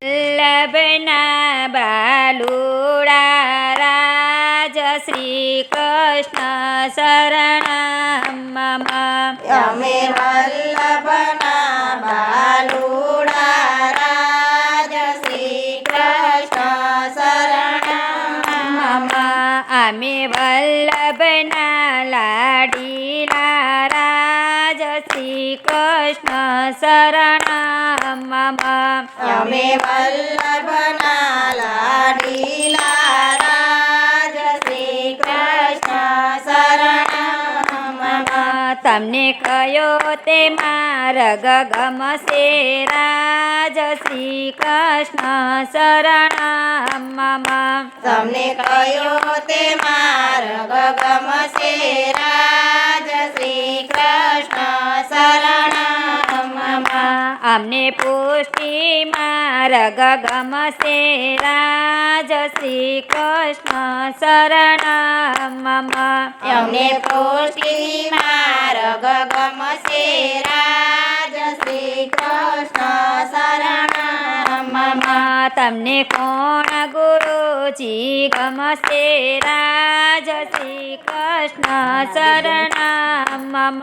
વલ્લભના બાલુડા રાજ શ્રી કૃષ્ણ શરણમ મમ. અમે વલ્લભના બાલુડા રાજ શ્રી કૃષ્ણ શરણમ મમ. અમે વલ્લભના લાડીલા રાજ શ્રી કૃષ્ણ શરણમ મમ. અમે વલ્લભના લાડીલા રાજ શ્રી કૃષ્ણ શરણમ મમ. તમને કયો તે માર્ગ ગમશે રાજ શ્રી કૃષ્ણ શરણમ મમ. તમને કયો તે માર્ગ ગમશે રાજ શ્રી કૃષ્ણ શરણમ મમ. અમને પુષ્ટિ માર્ગ ગમશે રાજ શ્રી કૃષ્ણ શરણમ મમ. અમને પુષ્ટિ માર્ગ ગમશે રાજ શ્રી કૃષ્ણ શરણમ મમ. તમને કોણ ગુરુજી ગમશે રાજ શ્રી કૃષ્ણ શરણમ મમ.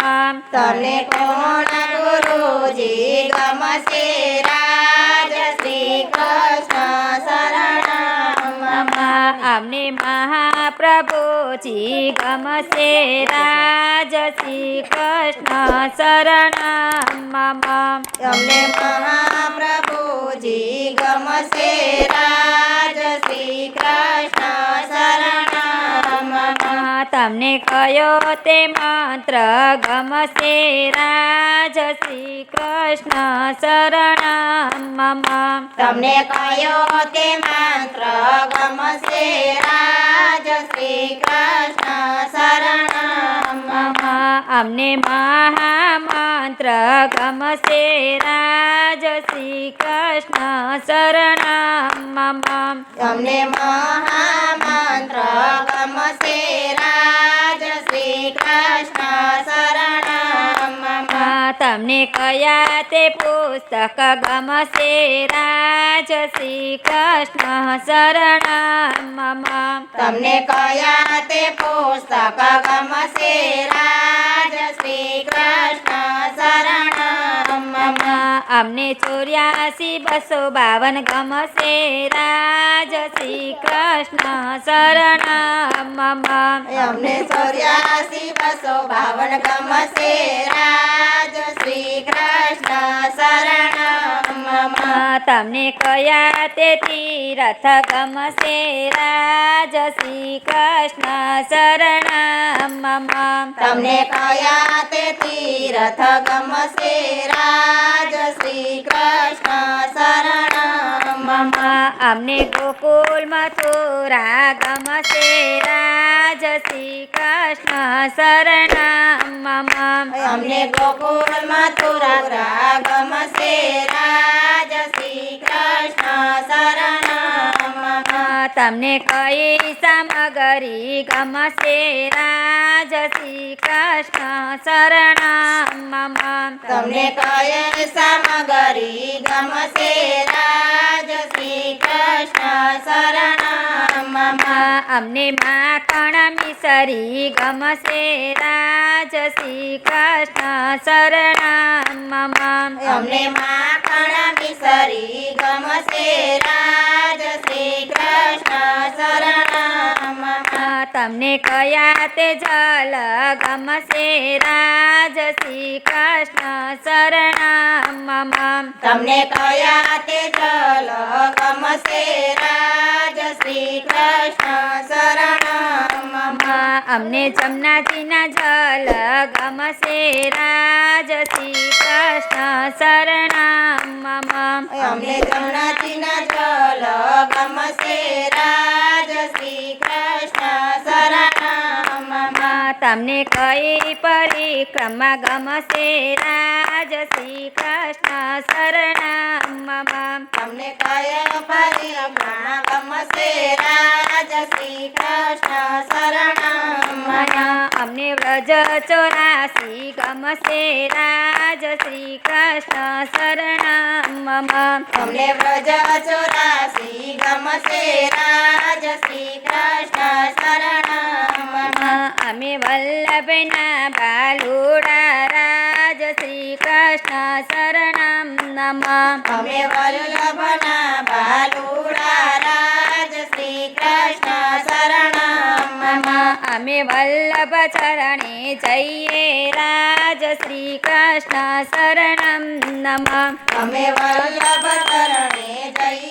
તમને કોણ ગુરુજી ગમશે રાજ શ્રી કૃષ્ણ શરણમ મમ. અમને મહાપ્રભુજી ગમશે રાજ શ્રી કૃષ્ણ શરણમ મમ. અમને મહાપ્રભુજી ગમશે રાજ શ્રી કૃષ્ણ શરણમ મમ. તમને કયો તે મંત્ર ગમશે રાજ શ્રી કૃષ્ણ શરણમ મમ. તમને કયો તે મંત્ર ગમશે રાજ શ્રી કૃષ્ણ શરણમ મમ. અમને મહામંત્ર ગમશે રાજ શ્રી કૃષ્ણ શરણમ મમ. અમને મહામંત્ર ગમશે રાજ શ્રી કૃષ્ણ શરણમ મમ. તમને કયા તે પુસ્તક ગમશે રાજ શ્રી કૃષ્ણ શરણમ મમ. તમને કયા તે પુસ્તક ગમશે રાજ શ્રી કૃષ્ણ શરણમ મમ. અમને 84,252 ગમશે રાજ શ્રી કૃષ્ણ શરણમ મમ. અમને 84,252 ગમશે રાજ શ્રી કૃષ્ણ શરણમ મમ. તમને કયા તે તીરથ ગમશે રાજ શ્રી કૃષ્ણ શરણમ મમ. તમને કયા તે તીરથ ગમશે રાજ શ્રી કૃષ્ણ શરણમ મમ. અમને ગોકુલ મથુરા ગમશે રાજ શ્રી કૃષ્ણ શરણમ મમ. અમને ગોકુળ મથુરા ગમશે રાજ શ્રી કૃષ્ણ શરણમ મમ. તમને કઈ સામગ્રી ગમશે રાજ શ્રી કૃષ્ણ શરણમ મમ. તમને કઈ સામગ્રી ગમશે રાજ શ્રી કૃષ્ણ શરણમ મમ. અમને માખણ મિસરી ગમશે રાજ શ્રી કૃષ્ણ શરણમ મમ. અમને માખણ મિસરી ગમશે રાજ શ્રી કૃષ્ણ શરણમ મમ. તમને કયા તે જલ ગમશે રાજ શ્રી કૃષ્ણ શરણમ મમ. તમને કયા તે જલ ગમશે રાજ શ્રી કૃષ્ણ શરણમ મમ. અમને જમનાજીના જલ ગમશે રાજ શ્રી કૃષ્ણ શરણમ મમ. અમને જમનાજીના જલ ગમશે રાજ શ્રી કૃષ્ણ શરણમ મમ. તમને કઈ પરિક્રમા ગમશે રાજ શ્રી કૃષ્ણ શરણમ મમ. તમને કયા પરિક્રમા ગમશે રાજ શ્રી કૃષ્ણ શરણમ મમ. અમને વ્રજ 84 ગમશે રાજ શ્રી કૃષ્ણ શરણમ મમ અમને વ્રજ 84 ગમશે રાજ શ્રી કૃષ્ણ શરણમ મમ. અમે વલ્લભના બાલુડા રાજ શ્રી કૃષ્ણ શરણમ નમ અમે વલ્લભના બાલુડા રાજ શ્રી કૃષ્ણ શરણમ મમ. અમે વલ્લભ ચરણે જઈએ રાજ શ્રી કૃષ્ણ શરણમ નમ અમે વલ્લભ ચરણે જઈએ